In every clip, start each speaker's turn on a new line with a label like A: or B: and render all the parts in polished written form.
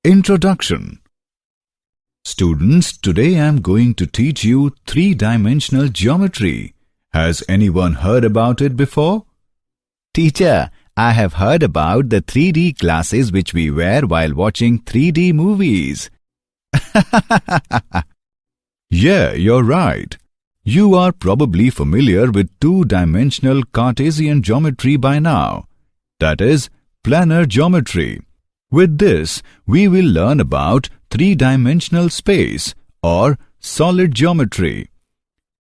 A: Introduction. Students, today I am going to teach you three-dimensional geometry. Has anyone heard about it before?
B: Teacher, I have heard about the 3D glasses which we wear while watching 3D movies.
A: Yeah, you're right. You are probably familiar with two-dimensional Cartesian geometry by now. That is, planar geometry. With this, we will learn about three-dimensional space or solid geometry.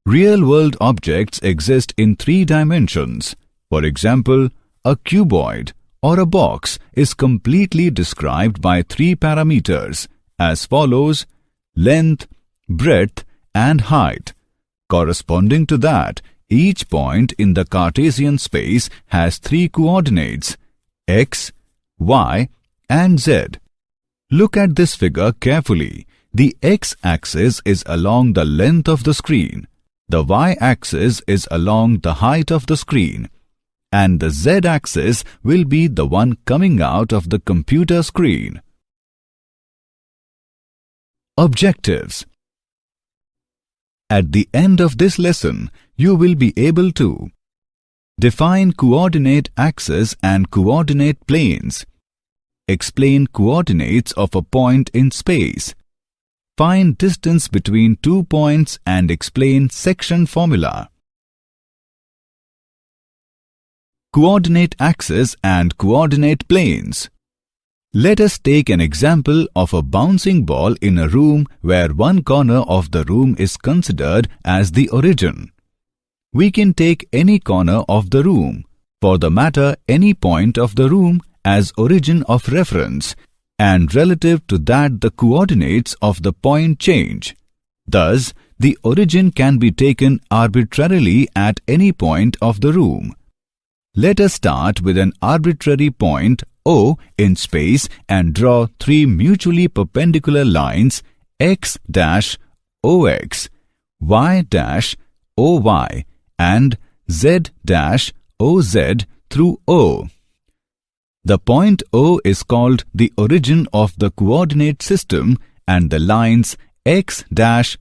A: Real-world objects exist in three dimensions. For example, a cuboid or a box is completely described by three parameters as follows: length, breadth, and height. Corresponding to that, each point in the Cartesian space has three coordinates: x, y, and z. Look at this figure carefully. The x-axis is along the length of the screen, the y-axis is along the height of the screen, and the z-axis will be the one coming out of the computer screen. Objectives. At the end of this lesson, you will be able to define coordinate axes and coordinate planes, explain coordinates of a point in space, find distance between 2 points and explain section formula. Coordinate axes and coordinate planes. Let us take an example of a bouncing ball in a room where one corner of the room is considered as the origin. We can take any corner of the room, for the matter any point of the room, as origin of reference, and relative to that the coordinates of the point change. Thus, the origin can be taken arbitrarily at any point of the room. Let us start with an arbitrary point O in space and draw three mutually perpendicular lines x-ox, y-oy, and z-oz through O. The point O is called the origin of the coordinate system, and the lines x-ox,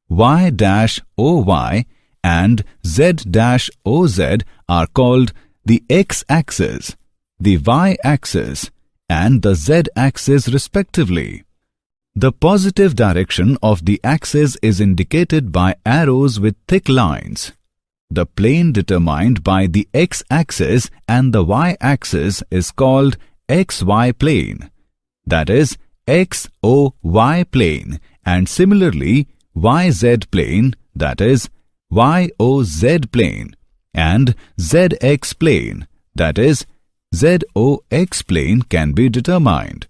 A: y-oy, and z-oz are called the x-axis, the y-axis, and the z-axis respectively. The positive direction of the axis is indicated by arrows with thick lines. The plane determined by the x-axis and the y-axis is called xy plane, that is xoy plane, and similarly yz plane, that is yoz plane, and zx plane, that is zox plane can be determined.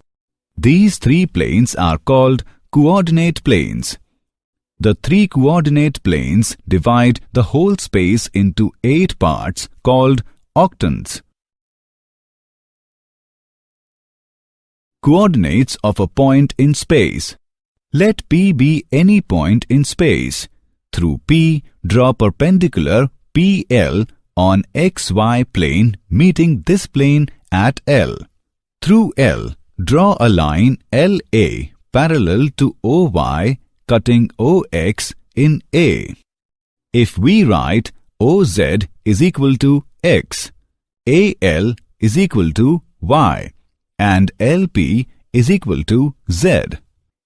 A: These three planes are called coordinate planes. The three coordinate planes divide the whole space into 8 parts called octants. Coordinates of a point in space. Let P be any point in space. Through P, draw perpendicular PL on xy plane meeting this plane at L. Through L, draw a line LA parallel to OY cutting OX in A. If we write OZ is equal to X, AL is equal to Y, and LP is equal to Z,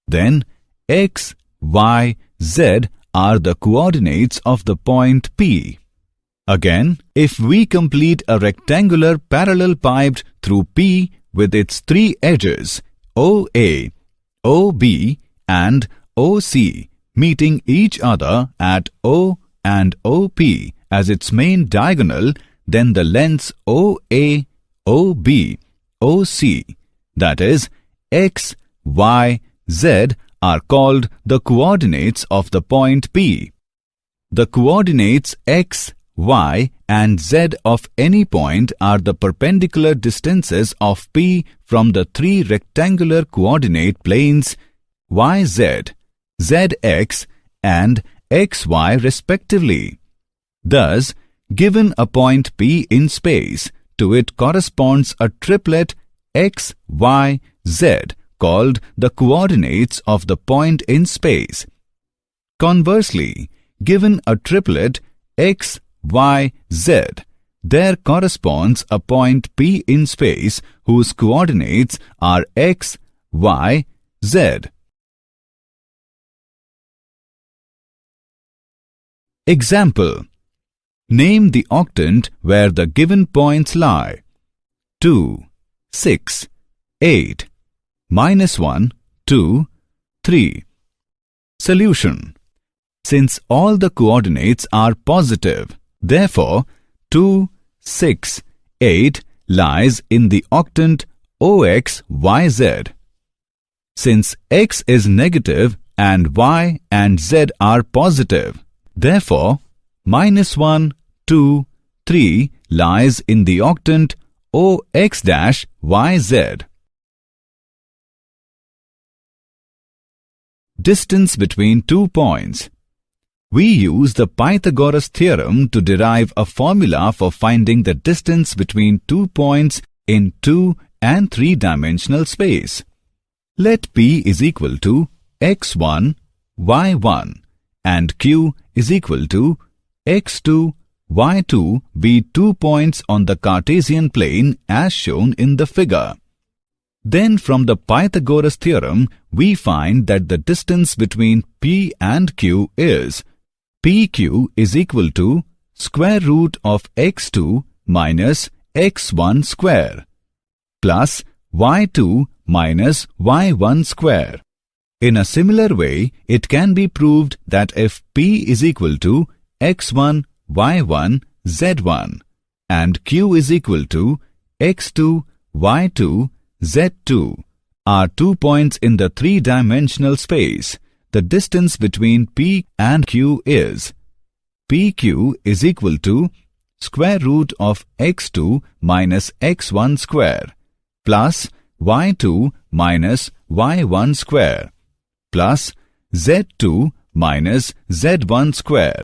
A: then X, Y, Z are the coordinates of the point P. Again, if we complete a rectangular parallel piped through P with its three edges, OA, OB, and OC, meeting each other at O and OP as its main diagonal, then the lengths OA, OB, OC, that is X, Y, Z, are called the coordinates of the point P. The coordinates X, Y, and Z of any point are the perpendicular distances of P from the three rectangular coordinate planes YZ, ZX, and XY respectively. Thus, given a point P in space, to it corresponds a triplet X, Y, z called the coordinates of the point in space. Conversely, given a triplet x, y, z, there corresponds a point P in space whose coordinates are x, y, z. Example: name the octant where the given points lie. 2, 6, 8, -1, 2, 3. Solution: since all the coordinates are positive, therefore 2, 6, 8 lies in the octant OXYZ. Since x is negative and y and z are positive, therefore -1, 2, 3 lies in the octant OX-YZ. Distance between two points. We use the Pythagoras theorem to derive a formula for finding the distance between two points in 2 and 3-dimensional space. Let P is equal to x1, y1 and Q is equal to x2, y2 be 2 points on the Cartesian plane as shown in the figure. Then from the Pythagoras theorem, we find that the distance between P and Q is PQ is equal to square root of x2 minus x1 square plus y2 minus y1 square. In a similar way, it can be proved that if P is equal to x1, y1, z1 and Q is equal to x2, y2, z2 are 2 points in the 3-dimensional space, the distance between P and Q is PQ is equal to square root of x2 minus x1 square plus y2 minus y1 square plus z2 minus z1 square.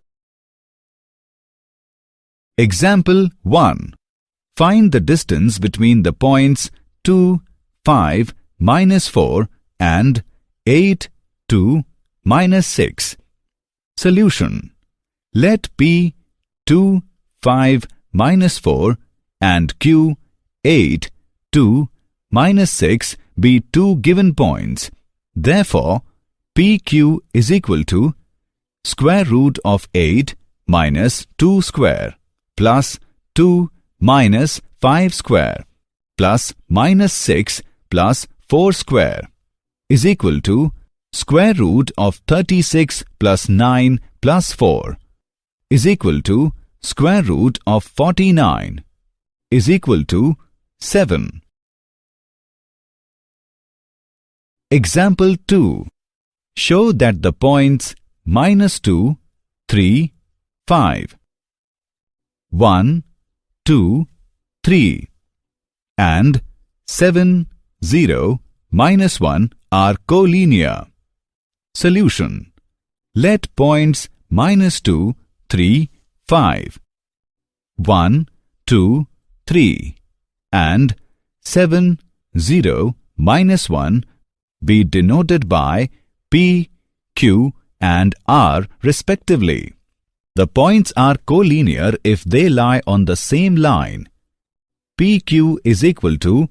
A: Example 1. Find the distance between the points 2, 5, -4 and 8, 2, -6. Solution: let P 2, 5, -4 and Q 8, 2, -6 be two given points. Therefore, PQ is equal to square root of 8 minus 2 square plus 2 minus 5 square plus -6 plus 4 square is equal to square root of 36 plus 9 plus 4 is equal to square root of 49 is equal to 7. Example 2. Show that the points -2, 3, 5, 1, 2, 3 and 7, 0, -1 are collinear. Solution: let points -2, 3, 5, 1, 2, 3 and 7, 0, -1 be denoted by P, Q and R respectively. The points are collinear if they lie on the same line. PQ is equal to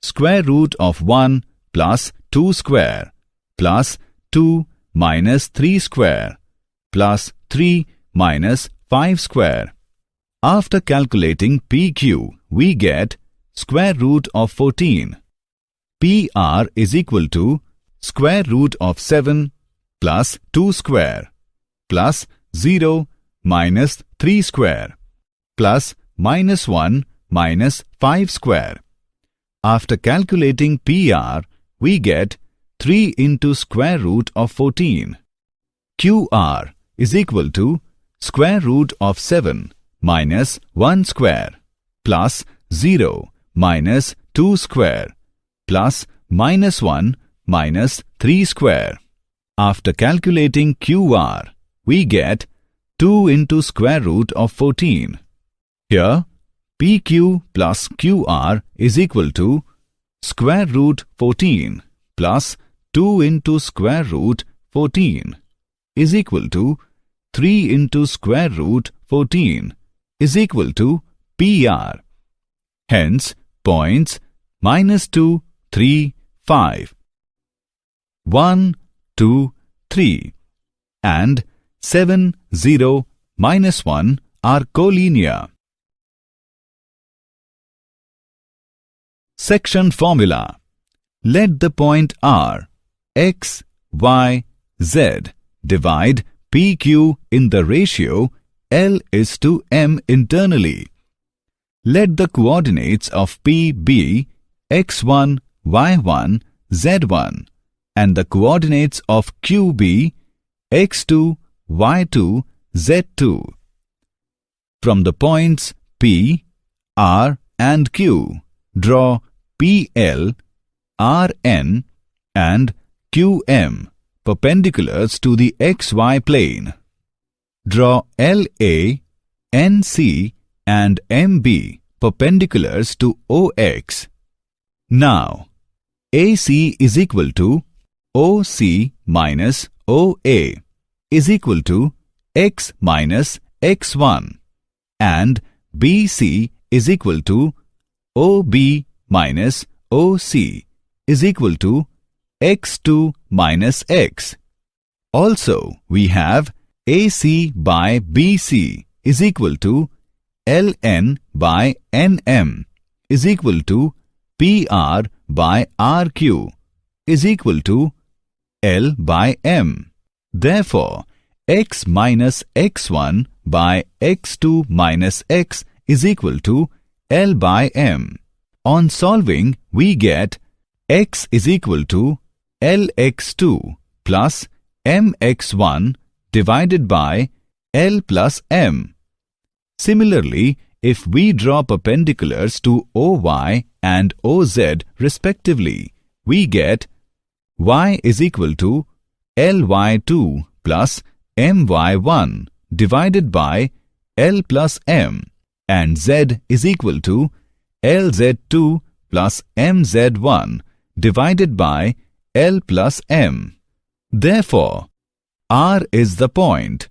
A: square root of 1 plus 2 square plus 2 minus 3 square plus 3 minus 5 square. After calculating PQ, we get square root of 14. PR is equal to square root of 7 plus 2 square plus 0 minus 3 square plus -1 minus 5 square. After calculating PR, we get 3 into square root of 14. QR is equal to square root of 7 minus 1 square plus 0 minus 2 square plus -1 minus 3 square. After calculating QR, we get 2 into square root of 14. Here, PQ plus QR is equal to square root 14 plus 2 into square root 14 is equal to 3 into square root 14 is equal to PR. Hence, points -2, 3, 5, 1, 2, 3 and 7, 0, -1 are collinear. Section formula. Let the point R, X, Y, Z divide PQ in the ratio L:M internally. Let the coordinates of P be x1, y1, z1 and the coordinates of Q be x2, y2, z2. From the points P, R and Q, draw PL, RN and QM perpendiculars to the XY plane. Draw LA, NC and MB perpendiculars to OX. Now, AC is equal to OC minus OA is equal to X minus X1 and BC is equal to OB minus OC is equal to X2 minus X. Also, we have AC by BC is equal to LN by NM is equal to PR by RQ is equal to L by M. Therefore, X minus X1 by X2 minus X is equal to L by M. On solving, we get X is equal to LX2 plus MX1 divided by L plus M. Similarly, if we draw perpendiculars to OY and OZ respectively, we get Y is equal to LY2 plus MY1 divided by L plus M and Z is equal to LZ2 plus MZ1 divided by L plus M. Therefore, R is the point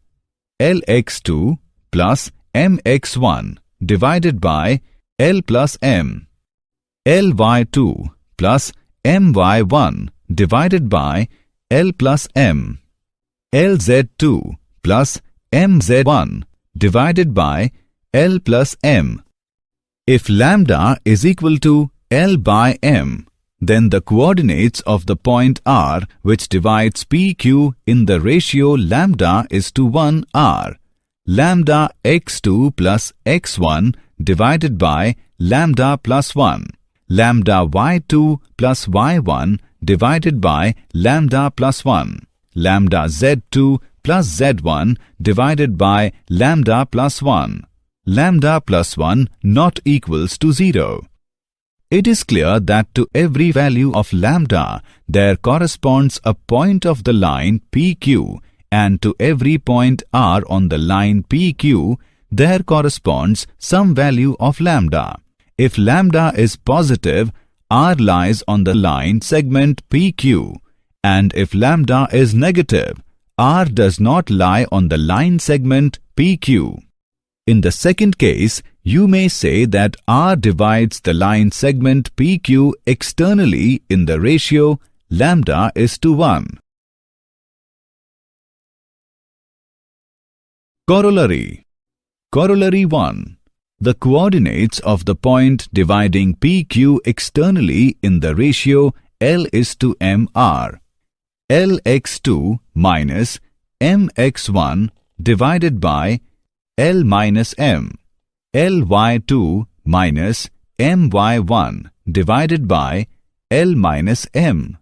A: LX2 plus MX1 divided by L plus M. LY2 plus MY1 divided by L plus M. LZ2 plus MZ1 divided by L plus M. If lambda is equal to L by M, then the coordinates of the point R which divides PQ in the ratio lambda is to 1 are lambda x2 plus x1 divided by lambda plus 1, lambda y2 plus y1 divided by lambda plus 1, lambda z2 plus z1 divided by lambda plus 1, lambda plus 1 not equals to 0. It is clear that to every value of lambda, there corresponds a point of the line PQ, and to every point R on the line PQ, there corresponds some value of lambda. If lambda is positive, R lies on the line segment PQ, and if lambda is negative, R does not lie on the line segment PQ. In the second case, you may say that R divides the line segment PQ externally in the ratio lambda is to 1. Corollary. Corollary 1. The coordinates of the point dividing PQ externally in the ratio L is to M are LX2 minus MX1 divided by L minus M, LY2 minus MY1 divided by L minus M,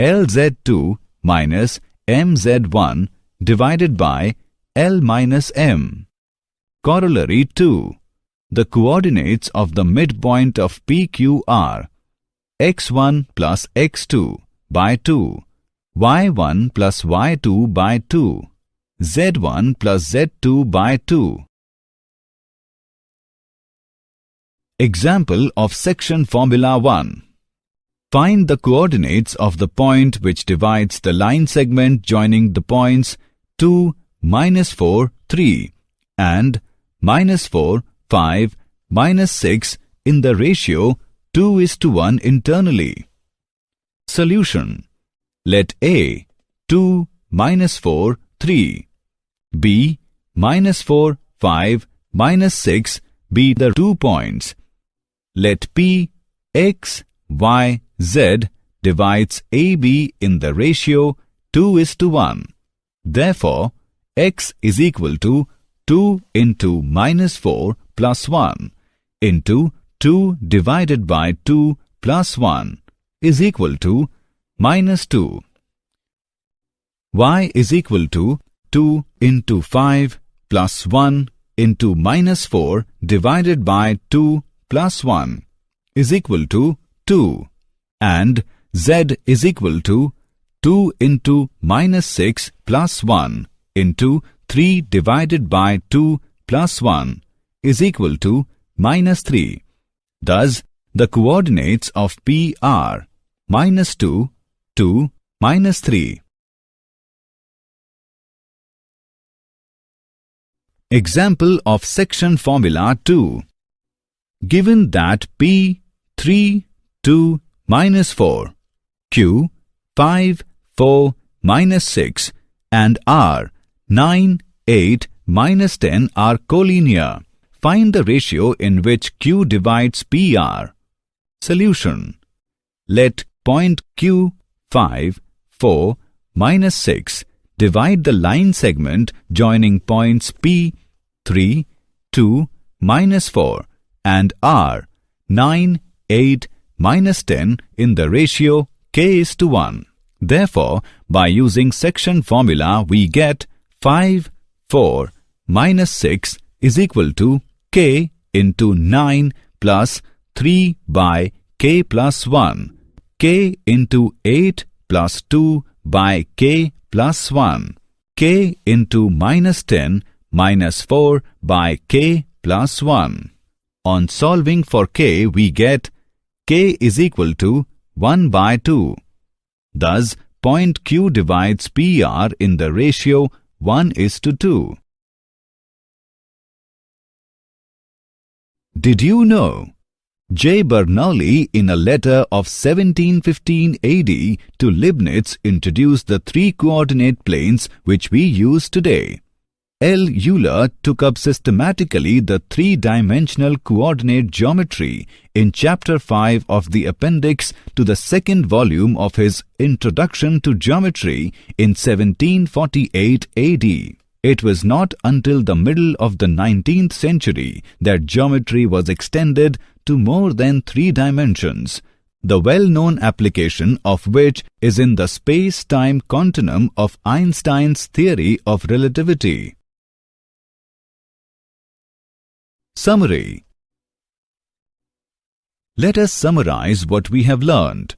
A: LZ2 minus MZ1 divided by L minus M. Corollary 2. The coordinates of the midpoint of PQ are x1 plus x2 by 2, y1 plus y2 by 2, z1 plus z2 by 2. Example of section formula 1. Find the coordinates of the point which divides the line segment joining the points 2, -4, 3 and -4, 5, -6 in the ratio 2:1 internally. Solution. Let A 2, -4, 3, B -4, 5, -6 be the 2 points. Let P, X, Y, Z divides AB in the ratio 2:1. Therefore, X is equal to 2 into -4 plus 1 into 2 divided by 2 plus 1 is equal to -2. Y is equal to 2 into 5 plus 1 into -4 divided by 2 plus 1 is equal to 2, and Z is equal to 2 into -6 plus 1 into 3 divided by 2 plus 1 is equal to -3. Thus, the coordinates of P are -2, 2, -3. Example of section formula 2. Given that P 3, 2, -4, Q 5, 4, -6 and R 9, 8, -10 are collinear, find the ratio in which Q divides PR. Solution. Let point Q 5, 4, -6 divide the line segment joining points P 3, 2, -4 and R 9, 8, -10 in the ratio k:1. Therefore, by using section formula we get 5, 4, -6 is equal to k into 9 plus 3 by k plus 1, k into 8 plus 2 by k plus 1, k into -10 minus 4 by k plus 1. On solving for k, we get k is equal to 1 by 2. Thus, point Q divides PR in the ratio 1:2. Did you know? J. Bernoulli, in a letter of 1715 AD to Leibniz, introduced the 3 coordinate planes which we use today. L. Euler took up systematically the 3-dimensional coordinate geometry in Chapter 5 of the appendix to the 2nd volume of his Introduction to Geometry in 1748 AD. It was not until the middle of the 19th century that geometry was extended to more than 3 dimensions, the well-known application of which is in the space-time continuum of Einstein's theory of relativity. Summary. Let us summarize what we have learned.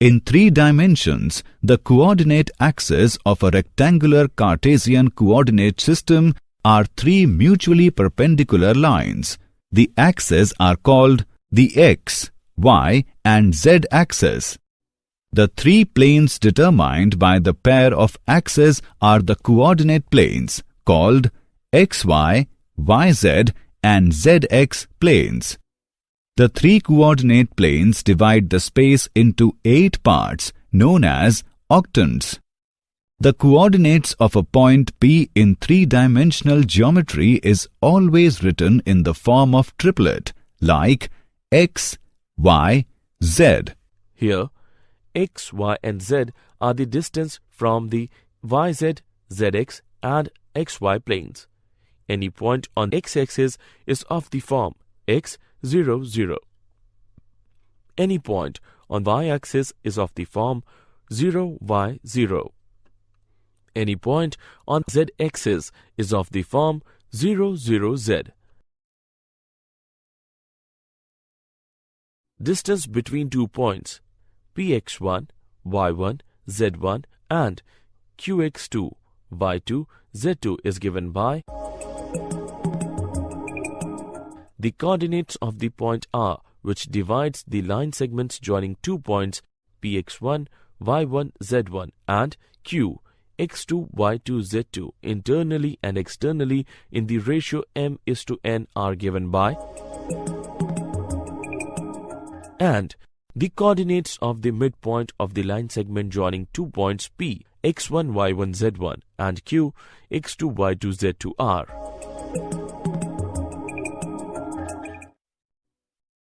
A: In 3 dimensions, the coordinate axes of a rectangular Cartesian coordinate system are 3 mutually perpendicular lines. The axes are called the x, y and z axes. The 3 planes determined by the pair of axes are the coordinate planes called xy, yz and zx planes. The 3 coordinate planes divide the space into 8 parts known as octants. The coordinates of a point P in 3-dimensional geometry is always written in the form of triplet like x, y, z.
C: Here, x, y and z are the distance from the yz, zx and xy planes. Any point on x-axis is of the form x, 0, 0. Any point on y-axis is of the form 0, y, 0. Any point on z-axis is of the form 0, 0, z. Distance between 2 points px1, y1, z1 and qx2, y2, z2 is given by the coordinates of the point are which divides the line segments joining 2 points Px1, y1, z1 and Q, x2, y2, z2 internally and externally in the ratio m:n are given by, and the coordinates of the midpoint of the line segment joining 2 points P, x1, y1, z1 and Q, x2, y2, z2 are.